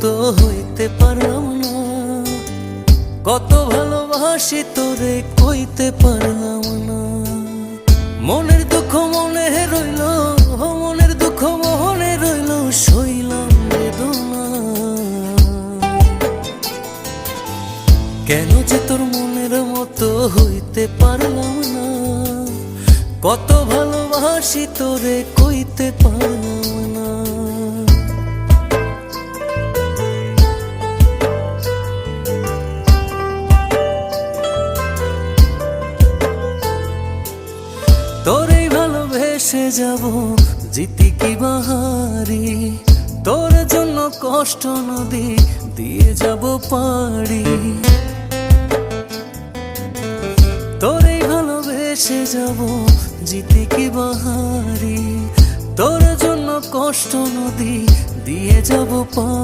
মতো হইতে পারলাম না। কত ভালোবাসি তোরে কইতে পারলাম না। মনের দুঃখ মনে রইল, মনের দুঃখ মনে রইল, সইলাম বেদনা। কেন যে তোর মনের মতো হইতে পারলাম না। কত ভালোবাসি তোরে কইতে পারলাম না। তোরেই ভালোবেসে যাব জিতি কি বাহারি। তোর জন্য কষ্ট নদী দিয়ে যাব পাড়ি। তোরেই ভালোবেসে যাব জিতি কি বাহারি। তোর জন্য কষ্ট নদী দিয়ে যাব পাড়ি।